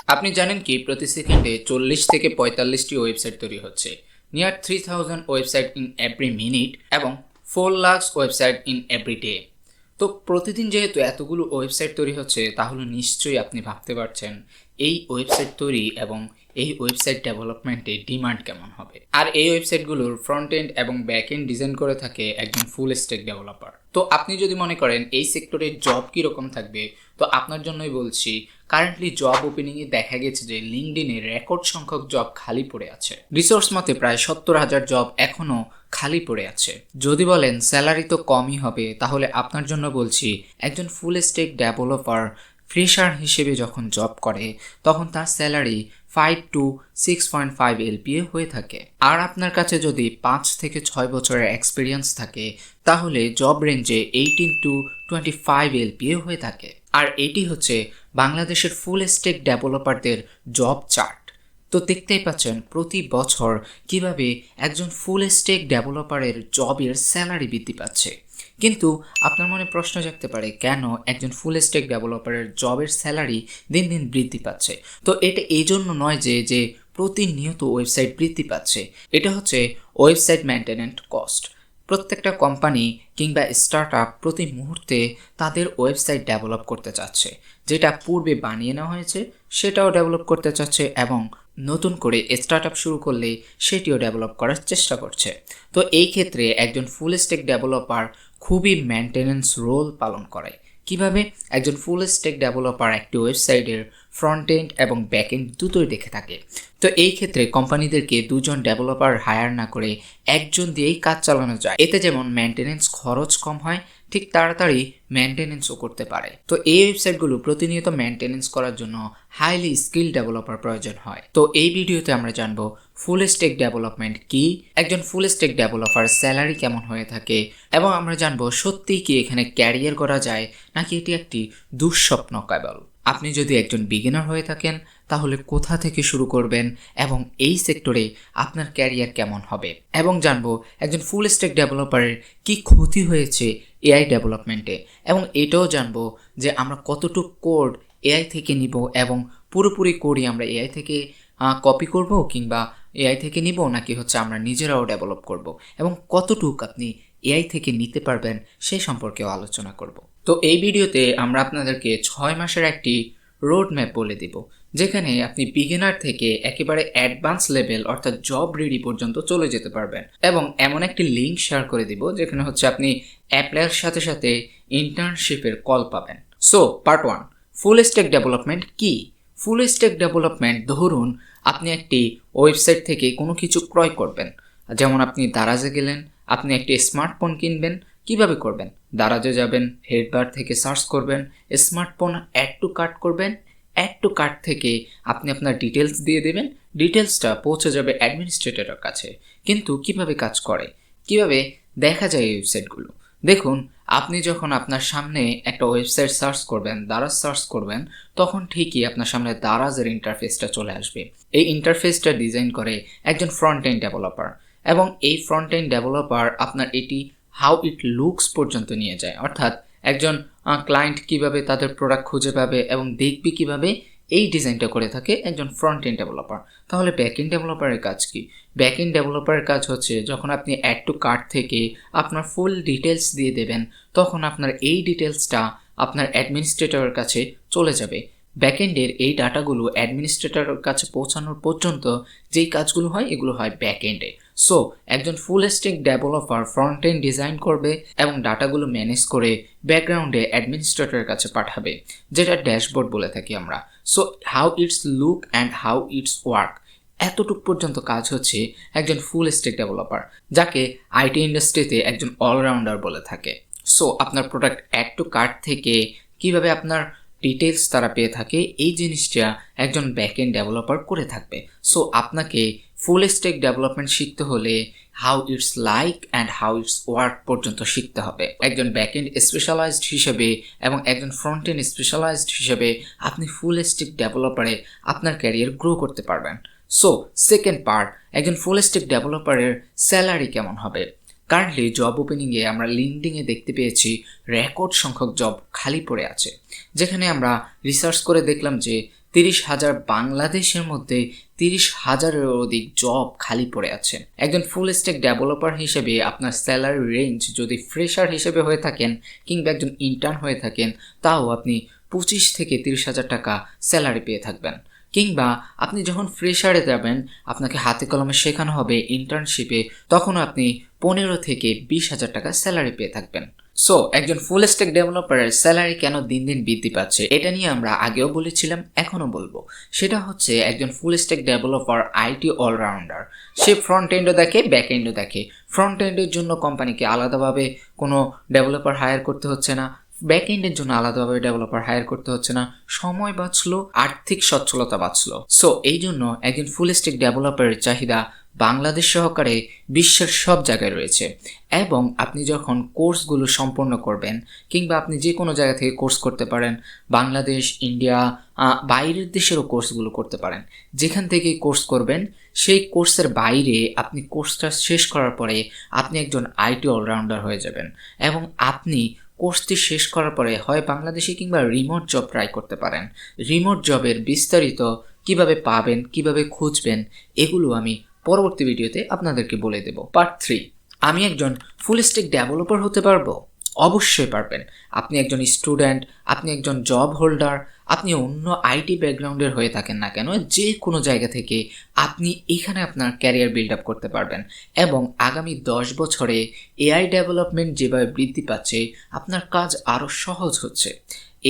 আপনি জানেন কি প্রতি সেকেন্ডে 40 থেকে 45টি ওয়েবসাইট তৈরি হচ্ছে। Near 3000 website in every minute এবং 4 lakh website in every day. তো প্রতিদিন যেহেতু এতগুলো ওয়েবসাইট তৈরি হচ্ছে, তাহলে নিশ্চয়ই আপনি ভাবতে পারছেন এই ওয়েবসাইট তৈরি এবং এই ওয়েবসাইট ডেভেলপমেন্টে ডিমান্ড কেমন হবে। আর এই ওয়েবসাইটগুলোর ফ্রন্ট এন্ড এবং ব্যাক এন্ড ডিজাইন করে থাকে একজন ফুল স্ট্যাক ডেভেলপার। তো আপনি যদি মনে করেন এই সেক্টরে জব কীরকম থাকবে, তো আপনার জন্যই বলছি। কারেন্টলি জব ওপেনিংয়ে দেখা গেছে যে লিঙ্কডইনে রেকর্ড সংখ্যক জব খালি পড়ে আছে। রিসোর্স মতে প্রায় 70,000 জব এখনও খালি পড়ে আছে। যদি বলেন স্যালারি তো কমই হবে, তাহলে আপনার জন্য বলছি একজন ফুল স্ট্যাক ডেভেলপার ফ্রেশার হিসেবে যখন জব করে তখন তার স্যালারি 5 to 6.5 LPA হয়ে থাকে। আর আপনার কাছে যদি 5 থেকে 6 বছরের এক্সপিরিয়েন্স থাকে তাহলে জব রেঞ্জে 18 to 25 LPA হয়ে থাকে। আর এটি হচ্ছে বাংলাদেশের ফুল স্ট্যাক ডেভেলপারদের জব চার্ট। তো দেখতেই পাচ্ছেন প্রতি বছর কিভাবে একজন ফুল স্ট্যাক ডেভেলপারের জবের স্যালারি বৃদ্ধি পাচ্ছে। কিন্তু আপনার মনে প্রশ্ন জাগতে পারে, কেন একজন ফুল স্ট্যাক ডেভেলপারের জবের স্যালারি দিন দিন বৃদ্ধি পাচ্ছে? তো এটা এই জন্য নয় যে প্রতিনিয়ত ওয়েবসাইট বৃদ্ধি পাচ্ছে। এটা হচ্ছে ওয়েবসাইট মেইনটেনেন্স কস্ট। প্রত্যেকটা কোম্পানি কিংবা স্টার্টআপ প্রতি মুহূর্তে তাদের ওয়েবসাইট ডেভেলপ করতে চাচ্ছে, যেটা পূর্বে বানিয়ে নেওয়া হয়েছে সেটাও ডেভেলপ করতে চাচ্ছে এবং নতুন করে স্টার্টআপ শুরু করলে সেটিও ডেভেলপ করার চেষ্টা করছে। তো এই ক্ষেত্রে একজন ফুল স্ট্যাক ডেভেলপার খুবই মেইনটেনেন্স রোল পালন করে। কিভাবে? একজন ফুল স্ট্যাক ডেভেলপার একটি ওয়েবসাইটের ফ্রন্ট এন্ড এবং ব্যাক এন্ড দুটোই দেখে থাকে। তো এই ক্ষেত্রে কোম্পানিদেরকে দুজন ডেভেলপার হায়ার না করে একজন দিয়েই কাজ চালানো যায়। এতে যেমন মেইনটেনেন্স খরচ কম হয়, ঠিক তাড়াতাড়ি মেইনটেনেন্সও করতে পারে। তো এই ওয়েবসাইটগুলো প্রতিনিয়ত মেইনটেনেন্স করার জন্য হাইলি স্কিল ডেভেলপার প্রয়োজন হয়। তো এই ভিডিওতে আমরা জানবো ফুল স্ট্যাক ডেভেলপমেন্ট কি, একজন ফুল স্ট্যাক ডেভেলপার স্যালারি কেমন হয়ে থাকে, এবং আমরা জানবো সত্যিই কি এখানে ক্যারিয়ার করা যায় নাকি এটি একটি দুঃস্বপ্ন কেবল। আপনি যদি একজন বিগিনার হয়ে থাকেন তাহলে কোথা থেকে শুরু করবেন এবং এই সেক্টরে আপনার ক্যারিয়ার কেমন হবে, এবং জানবো একজন ফুল স্ট্যাক ডেভেলপারের কি ক্ষতি হয়েছে এআই ডেভেলপমেন্টে, এবং এটাও জানবো যে আমরা কতটুকু কোড এআই থেকে নিব এবং পুরোপুরি কোডই আমরা এআই থেকে কপি করব কিংবা এআই থেকে নিব নাকি হচ্ছে আমরা নিজেরাও ডেভেলপ করব, এবং কতটুকু আপনি এআই থেকে নিতে পারবেন সে সম্পর্কেও আলোচনা করব। তো এই ভিডিওতে আমরা আপনাদেরকে 6 মাসের একটি রোড ম্যাপ বলে দিব, যেখানে আপনি বিগিনার থেকে একেবারে অ্যাডভান্স লেভেল অর্থাৎ জব রেডি পর্যন্ত চলে যেতে পারবেন। এবং এমন একটি লিঙ্ক শেয়ার করে দিব যেখানে হচ্ছে আপনি অ্যাপ্লাইয়ের সাথে সাথে ইন্টার্নশিপের কল পাবেন। So part 1, full stack development কি? ফুল স্ট্যাক ডেভেলপমেন্ট, ধরুন আপনি একটি ওয়েবসাইট থেকে কোনো কিছু ক্রয় করবেন। যেমন আপনি দারাজে গেলেন, আপনি একটি স্মার্টফোন কিনবেন। কিভাবে করবেন? দারাজে যাবেন, হেডবার থেকে সার্চ করবেন, স্মার্টফোন অ্যাড টু কার্ট করবেন, অ্যাড টু কার্ট থেকে আপনি আপনার ডিটেলস দিয়ে দেবেন, ডিটেলসটা পৌঁছে যাবে অ্যাডমিনিস্ট্রেটরের কাছে। কিন্তু কিভাবে কাজ করে, কিভাবে দেখা যায় এই ওয়েবসাইটগুলো? দেখুন, আপনি যখন আপনার সামনে একটা ওয়েবসাইট সার্চ করবেন, দারাজ সার্চ করবেন, তখন ঠিকই আপনার সামনে দারাজের ইন্টারফেসটা চলে আসবে। এই ইন্টারফেসটা ডিজাইন করে একজন ফ্রন্ট এন্ড ডেভেলপার, এবং এই ফ্রন্ট এন্ড ডেভেলপার আপনার এটি হাউ ইট লুকস পর্যন্ত নিয়ে যায়। অর্থাৎ একজন ক্লায়েন্ট কিভাবে তাদের প্রোডাক্ট খুঁজে পাবে এবং দেখবে কিভাবে, এই ডিজাইনটা করে থাকে একজন ফ্রন্ট এন্ড ডেভেলপার। তাহলে ব্যাক এন্ড ডেভেলপারের কাজ কি? ব্যাক এন্ড ডেভেলপারের কাজ হচ্ছে যখন আপনি অ্যাড টু কার্ট থেকে আপনার ফুল ডিটেলস দিয়ে দেবেন, তখন আপনার এই ডিটেলসটা আপনার অ্যাডমিনিস্ট্রেটরের কাছে চলে যাবে। ব্যাকএন্ডের এই ডাটাগুলো অ্যাডমিনিস্ট্রেটরের কাছে পৌঁছানোর পর্যন্ত যেই কাজগুলো হয় এগুলো হয় ব্যাকএন্ডে। সো একজন full stack developer front end design করবে এবং ডাটাগুলো ম্যানেজ করে ব্যাকগ্রাউন্ডে অ্যাডমিনিস্ট্রেটরের কাছে পাঠাবে, যেটা ড্যাশবোর্ড বলে থাকি আমরা। So how it's look and how it's work, এতটুক পর্যন্ত কাজ হচ্ছে একজন ফুল স্ট্যাক ডেভেলপার, যাকে আইটি ইন্ডাস্ট্রিতে একজন অলরাউন্ডার বলে থাকে। সো আপনার প্রোডাক্ট অ্যাড টু কার্ট থেকে কিভাবে আপনার ডিটেলস তারা পেয়ে থাকে, এই জিনিসটা একজন ব্যাকএন্ড ডেভেলপার করে থাকবে। সো আপনাকে ফুল স্ট্যাক ডেভেলপমেন্ট শিখতে হলে how it's like and how it's work পর্যন্ত শিখতে হবে। একজন ব্যাকএন্ড স্পেশালাইজড হিসেবে এবং একজন ফ্রন্ট এন্ড স্পেশালাইজড হিসেবে আপনি ফুল স্ট্যাক ডেভেলপারে আপনার ক্যারিয়ার গ্রো করতে পারবেন। সো সেকেন্ড পার্ট, একজন ফুল স্ট্যাক ডেভেলপারের স্যালারি কেমন হবে? কারেন্টলি জব ওপেনিংয়ে আমরা লিঙ্কডইনে দেখতে পেয়েছি রেকর্ড সংখ্যক জব খালি পড়ে আছে, যেখানে আমরা রিসার্চ করে দেখলাম যে 30,000 বাংলাদেশের মধ্যে 30,000-এর অধিক জব খালি পড়ে আছে। একজন ফুল স্ট্যাক ডেভেলপার হিসেবে আপনার স্যালারি রেঞ্জ যদি ফ্রেশার হিসেবে হয়ে থাকেন কিংবা একজন ইন্টার্ন হয়ে থাকেন, তাও আপনি 25 থেকে 30,000 টাকা স্যালারি পেয়ে থাকবেন। কিংবা আপনি যখন ফ্রেশারে যাবেন, আপনাকে হাতে কলমে শেখানো হবে ইন্টার্নশিপে, তখন আপনি 15 থেকে 20,000 টাকা স্যালারি পেয়ে থাকবেন। সো একজন ফুল স্ট্যাক ডেভেলপারের স্যালারি কেন দিন দিন বৃদ্ধি পাচ্ছে, এটা নিয়ে আমরা আগেও বলেছিলাম, এখনও বলবো। সেটা হচ্ছে একজন full stack developer IT allrounder. সে ফ্রন্ট এন্ডও দেখে, ব্যাক এন্ডও দেখে। ফ্রন্ট এন্ডের জন্য কোম্পানিকে আলাদাভাবে কোনো ডেভেলপার হায়ার করতে হচ্ছে না, ব্যাক এন্ডের জন্য আলাদাভাবে ডেভেলপার হায়ার করতে হচ্ছে না, সময় বাঁচলো, আর্থিক সচ্ছলতা বাঁচলো। সো এই জন্য একজন ফুল স্ট্যাক ডেভেলপারের চাহিদা বাংলাদেশ সহকারে বিশ্বের সব জায়গায় রয়েছে। এবং আপনি যখন কোর্সগুলো সম্পন্ন করবেন, কিংবা আপনি যে কোনো জায়গা থেকে কোর্স করতে পারেন, বাংলাদেশ, ইন্ডিয়া, বাইরের দেশেরও কোর্সগুলো করতে পারেন। যেখান থেকে কোর্স করবেন সেই কোর্সের বাইরে আপনি কোর্সটা শেষ করার পরে আপনি একজন আইটি অলরাউন্ডার হয়ে যাবেন। এবং আপনি কোর্সটি শেষ করার পরে হয় বাংলাদেশে কিংবা রিমোট জব ট্রাই করতে পারেন। রিমোট জবের বিস্তারিত কিভাবে পাবেন, কিভাবে খুঁজবেন, এগুলো আমি পরবর্তী ভিডিওতে আপনাদেরকে বলে দেব। পার্ট 3, আমি একজন ফুল স্ট্যাক ডেভেলপার হতে পারবো? অবশ্যই পারবেন। আপনি একজন স্টুডেন্ট, আপনি একজন জব হোল্ডার, আপনি অন্য আইটি ব্যাকগ্রাউন্ডের হয়ে থাকেন না কেন, যে কোনো জায়গা থেকে আপনি এখানে আপনার ক্যারিয়ার বিল্ড আপ করতে পারবেন। এবং আগামী 10 বছরে এআই ডেভেলপমেন্ট যেভাবে বৃদ্ধি পাচ্ছে, আপনার কাজ আরও সহজ হচ্ছে।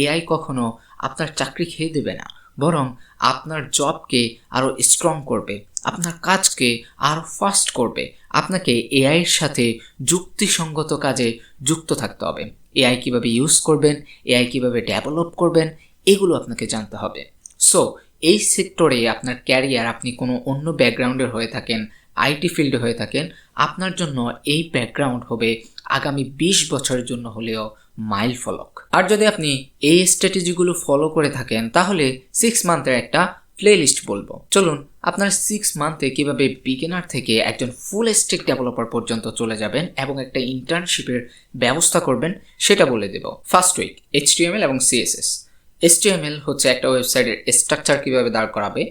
এআই কখনো আপনার চাকরি খেয়ে দেবে না, বরং আপনার জবকে আরও স্ট্রং করবে, আপনার কাজকে আরও ফাস্ট করবে। আপনাকে এআইয়ের সাথে যুক্তিসঙ্গত কাজে যুক্ত থাকতে হবে। এআই কীভাবে ইউজ করবেন, এআই কীভাবে ডেভেলপ করবেন, এগুলো আপনাকে জানতে হবে। সো এই সেক্টরে আপনার ক্যারিয়ার, আপনি কোনো অন্য ব্যাকগ্রাউন্ডের হয়ে থাকেন, আইটি ফিল্ডে হয়ে থাকেন, আপনার জন্য এই ব্যাকগ্রাউন্ড হবে আগামী 20 বছরের জন্য হলেও মাইল ফলক। আর যদি আপনি এই স্ট্র্যাটেজিগুলো ফলো করে থাকেন, তাহলে 6 মান্থের একটা প্লেলিস্ট বলবো। চলুন আপনার 6 মান্থে কিভাবে বিগিনার থেকে একজন ফুল স্ট্যাক ডেভেলপার পর্যন্ত চলে যাবেন এবং একটা ইন্টার্নশিপের ব্যবস্থা করবেন, সেটা বলে দেব। ফার্স্ট উইক, HTML এবং CSS। HTML হচ্ছে একটা ওয়েবসাইটের স্ট্রাকচার কিভাবে দাঁড় করাবে,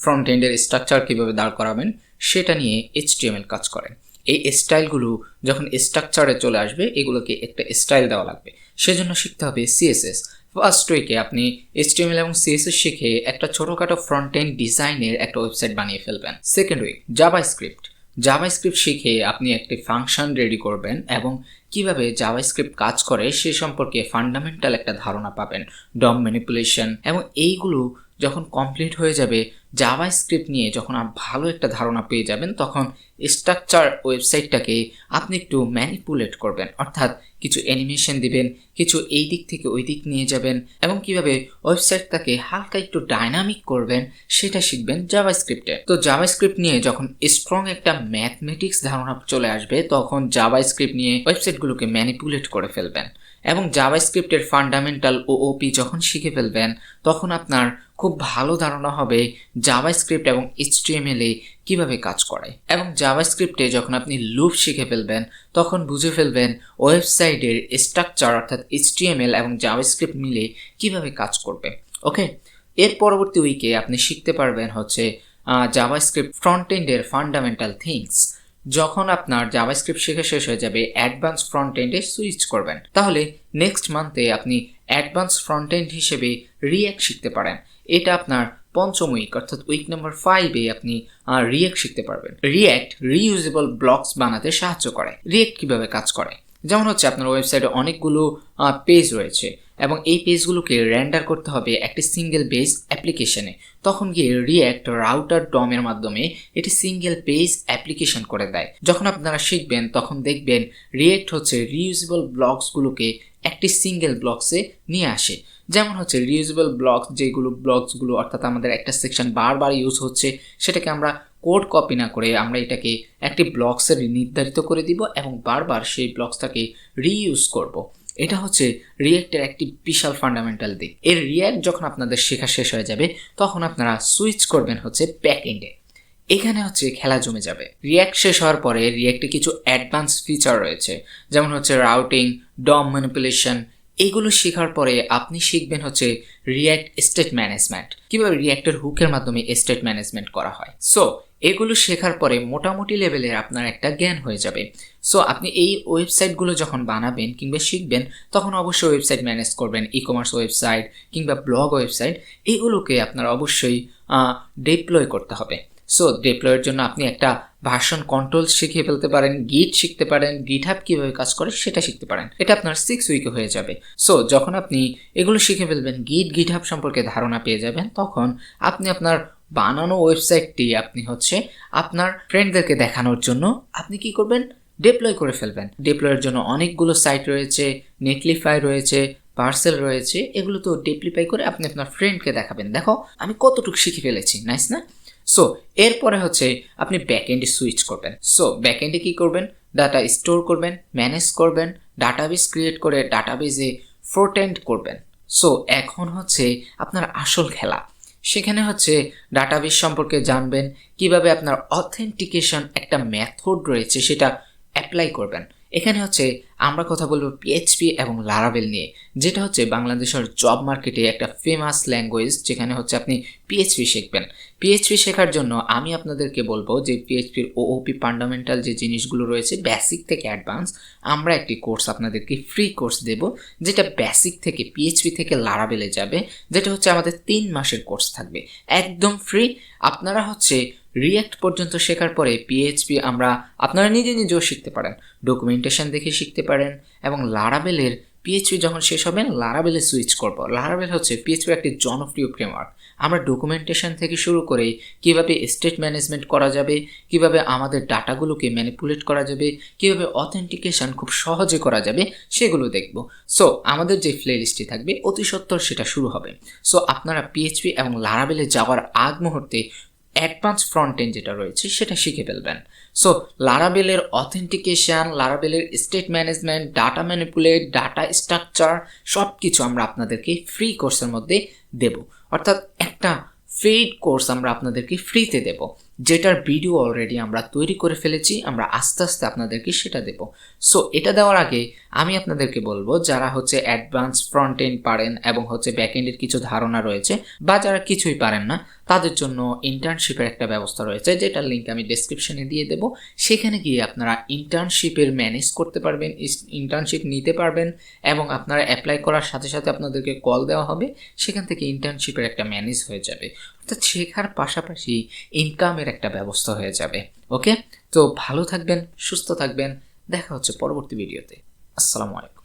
ফ্রন্ট এন্ডের স্ট্রাকচার কিভাবে দাঁড় করাবেন, সেটা নিয়ে HTML কাজ করে। এই স্টাইলগুলো যখন স্ট্রাকচারে চলে আসবে, এগুলোকে একটা স্টাইল দেওয়া লাগবে, সেজন্য শিখতে হবে CSS। ফার্স্ট উইকে আপনি HTML এবং CSS শিখে একটা ছোটোখাটো ফ্রন্ট এন্ড ডিজাইনের একটা ওয়েবসাইট বানিয়ে ফেলবেন। সেকেন্ড উইক, জাভাস্ক্রিপ্ট শিখে আপনি একটি ফাংশন রেডি করবেন এবং কিভাবে জাভাস্ক্রিপ্ট কাজ করে সে সম্পর্কে ফান্ডামেন্টাল একটা ধারণা পাবেন, ডম ম্যানিপুলেশন, এবং এইগুলো যখন কমপ্লিট হয়ে যাবে, জাভাস্ক্রিপ্ট নিয়ে যখন ভালো একটা ধারণা পেয়ে যাবেন, তখন স্ট্রাকচার ওয়েবসাইটটাকে আপনি একটু ম্যানিপুলেট করবেন, অর্থাৎ কিছু অ্যানিমেশন দিবেন, কিছু এই দিক থেকে ওই দিক নিয়ে যাবেন, এবং কিভাবে ওয়েবসাইটটাকে হালকা একটু ডাইনামিক করবেন সেটা শিখবেন জাভাস্ক্রিপ্টে। তো জাভাস্ক্রিপ্ট নিয়ে যখন স্ট্রং একটা ম্যাথমেটিক্স ধারণা চলে আসবে, তখন জাভাস্ক্রিপ্ট নিয়ে ওয়েবসাইটগুলোকে ম্যানিপুলেট করে ফেলবেন। এবং জাভাস্ক্রিপ্টের ফান্ডামেন্টাল OOP যখন শিখে ফেলবেন, তখন আপনার খুব ভালো ধারণা হবে জাভাস্ক্রিপ্ট এবং HTML এ কিভাবে কাজ করে। এবং জাভাস্ক্রিপ্টে যখন আপনি লুপ শিখে ফেলবেন, তখন বুঝে ফেলবেন ওয়েবসাইটের স্ট্রাকচার অর্থাৎ HTML এবং জাভাস্ক্রিপ্ট মিলে কিভাবে কাজ করবে। ওকে, এর পরবর্তী উইকে আপনি শিখতে পারবেন হচ্ছে জাভাস্ক্রিপ্ট ফ্রন্ট এন্ডের ফান্ডামেন্টাল থিংস। যখন আপনার জাভাস্ক্রিপ্ট শেখা শেষ হয়ে যাবে, অ্যাডভান্স ফ্রন্ট এন্ডে সুইচ করবেন, তাহলে নেক্সট মান্থে আপনি অ্যাডভান্স ফ্রন্ট এন্ড হিসেবে রিঅ্যাক্ট শিখতে পারেন। এটা আপনার পঞ্চম উইক অর্থাৎ উইক নাম্বার 5-এ আপনি রিঅ্যাক্ট শিখতে পারবেন। রিঅ্যাক্ট রিইউজেবল ব্লকস বানাতে সাহায্য করে। রিঅ্যাক্ট কিভাবে কাজ করে, যেমন হচ্ছে আপনার ওয়েবসাইটে অনেকগুলো পেজ রয়েছে এবং এই পেজগুলোকে রেন্ডার করতে হবে একটি সিঙ্গেল পেজ অ্যাপ্লিকেশনে। তখন গিয়ে রিঅ্যাক্ট রাউটার ডমের মাধ্যমে এটি সিঙ্গেল পেজ অ্যাপ্লিকেশন করে দেয়। যখন আপনারা শিখবেন, তখন দেখবেন রিঅ্যাক্ট হচ্ছে রিইউজেবল ব্লকসগুলোকে একটি সিঙ্গেল ব্লকসে নিয়ে আসে। যেমন হচ্ছে রিইউজেবল ব্লকস, যেগুলো ব্লকসগুলো অর্থাৎ আমাদের একটা সেকশন বারবার ইউজ হচ্ছে, সেটাকে আমরা কোড কপি না করে আমরা এটাকে একটি ব্লকসে নির্ধারিত করে দিব এবং বারবার সেই ব্লকসটাকে রিইউজ করব। এটা হচ্ছে রিঅ্যাক্টের একটি বিশাল ফান্ডামেন্টাল দিক। এর রিঅ্যাক্ট যখন আপনাদের শেখা শেষ হয়ে যাবে, তখন আপনারা সুইচ করবেন হচ্ছে ব্যাক এন্ডে। এখানে হচ্ছে খেলা জমে যাবে। রিঅ্যাক্ট শেষ হওয়ার পরে রিঅ্যাক্টে কিছু অ্যাডভান্স ফিচার রয়েছে, যেমন হচ্ছে রাউটিং, ডম ম্যানিপুলেশন, এগুলো শেখার পরে আপনি শিখবেন হচ্ছে রিয়্যাক্ট স্টেট ম্যানেজমেন্ট, কিভাবে রিয়্যাক্টের হুকের মাধ্যমে স্টেট ম্যানেজমেন্ট করা হয়। সো এগুলো শেখার পরে মোটামুটি লেভেলের আপনার একটা জ্ঞান হয়ে যাবে। সো আপনি এই ওয়েবসাইটগুলো যখন বানাবেন কিংবা শিখবেন তখন অবশ্যই ওয়েবসাইট ম্যানেজ করবেন, ই কমার্স ওয়েবসাইট কিংবা ব্লগ ওয়েবসাইট, এগুলোকে আপনার অবশ্যই ডিপ্লয় করতে হবে। সো ডিপ্লয়ের জন্য আপনি একটা ভার্সন কন্ট্রোল শিখে ফেলতে পারেন, গিট শিখতে পারেন, গিটহাব কিভাবে কাজ করে সেটা শিখতে পারেন। এটা আপনার 6 উইকে হয়ে যাবে। সো যখন আপনি এগুলো শিখে ফেলবেন, গিটহাব সম্পর্কে ধারণা পেয়ে যাবেন, তখন আপনি আপনার বানানো ওয়েবসাইটটি আপনি হচ্ছে আপনার ফ্রেন্ডদেরকে দেখানোর জন্য আপনি কি করবেন, ডিপ্লয় করে ফেলবেন। ডিপ্লয়ের জন্য অনেকগুলো সাইট রয়েছে, নেটলিফাই রয়েছে, পার্সেল রয়েছে, এগুলো তো ডিপ্লিফাই করে আপনি আপনার ফ্রেন্ডকে দেখাবেন, দেখো আমি কতটুকু শিখে ফেলেছি, নাইস না? সো এরপরে হচ্ছে আপনি ব্যাকএন্ডে সুইচ করবেন। সো ব্যাকএন্ডে কি করবেন, ডাটা স্টোর করবেন, ম্যানেজ করবেন, ডাটাবেস ক্রিয়েট করে ডাটাবেসে ফ্রন্ট এন্ড করবেন। সো এখন হচ্ছে আপনার আসল খেলা। সেখানে হচ্ছে ডাটাবেস সম্পর্কে জানবেন, কিভাবে আপনার অথেন্টিকেশন একটা মেথড রয়েছে সেটা অ্যাপ্লাই করবেন। এখানে হচ্ছে আমরা কথা বলবো পিএইচপি এবং লারাভেল নিয়ে, যেটা হচ্ছে বাংলাদেশের জব মার্কেটে একটা ফেমাস ল্যাঙ্গুয়েজ, যেখানে হচ্ছে আপনি পিএইচপি শিখবেন। পিএইচপি শেখার জন্য আমি আপনাদেরকে বলবো যে পিএইচপির ওওপি ফান্ডামেন্টাল যে জিনিসগুলো রয়েছে বেসিক থেকে অ্যাডভান্স, আমরা একটি কোর্স আপনাদেরকে ফ্রি কোর্স দেব, যেটা বেসিক থেকে পিএইচপি থেকে লারাভেলে যাবে, যেটা হচ্ছে আমাদের 3 মাসের কোর্স থাকবে একদম ফ্রি। আপনারা হচ্ছে রিয়্যাক্ট পর্যন্ত শেখার পরে পিএইচপি আপনারা নিজেও শিখতে পারেন, ডকুমেন্টেশন দেখে শিখতে পারেন। এবং লারাভেলের পিএইচপি যখন শেষ হবেন লারাভেলে সুইচ করব। লারাভেল হচ্ছে পিএইচপির একটি জনপ্রিয় ফ্রেমওয়ার্ক। আমরা ডকুমেন্টেশন থেকে শুরু করে কিভাবে স্টেট ম্যানেজমেন্ট করা যাবে, কিভাবে আমাদের ডাটাগুলোকে ম্যানিপুলেট করা যাবে, কিভাবে অথেন্টিকেশন খুব সহজে করা যাবে সেগুলো দেখব। সো আমাদের যে প্লেলিস্টটি থাকবে অতি সত্বর সেটা শুরু হবে। সো আপনারা পিএইচপি এবং লারাভেলে যাওয়ার আগ মুহূর্তে অ্যাডভান্স ফ্রন্ট এন্ড যেটা রয়েছে সেটা শিখে ফেলবেন। সো লারাভেলের অথেন্টিকেশন, লারাভেলের state management, data manipulate, data structure সব কিছু আমরা আপনাদেরকে ফ্রি কোর্সের মধ্যে দেব। অর্থাৎ একটা পেইড কোর্স আমরা আপনাদেরকে ফ্রিতে দেব, যেটার ভিডিও অলরেডি আমরা তৈরি করে ফেলেছি, আমরা আস্তে আস্তে আপনাদেরকে সেটা দেব। সো এটা দেওয়ার আগে আমি আপনাদেরকে বলবো, যারা হচ্ছে অ্যাডভান্স ফ্রন্ট এন্ড পারেন এবং হচ্ছে ব্যাক এন্ডের কিছু ধারণা রয়েছে, বা যারা কিছুই পারেন না, তাদের জন্য ইন্টার্নশিপের একটা ব্যবস্থা রয়েছে, যেটার লিঙ্ক আমি ডেসক্রিপশনে দিয়ে দেবো। সেখানে গিয়ে আপনারা ইন্টার্নশিপের ম্যানেজ করতে পারবেন, ইন্টার্নশিপ নিতে পারবেন, এবং আপনারা অ্যাপ্লাই করার সাথে সাথে আপনাদেরকে কল দেওয়া হবে, সেখান থেকে ইন্টার্নশিপের একটা ম্যানেজ হয়ে যাবে। অর্থাৎ শেখার পাশাপাশি ইনকামের একটা ব্যবস্থা হয়ে যাবে। ওকে, তো ভালো থাকবেন, সুস্থ থাকবেন, দেখা হচ্ছে পরবর্তী ভিডিওতে। আসসালামু আলাইকুম।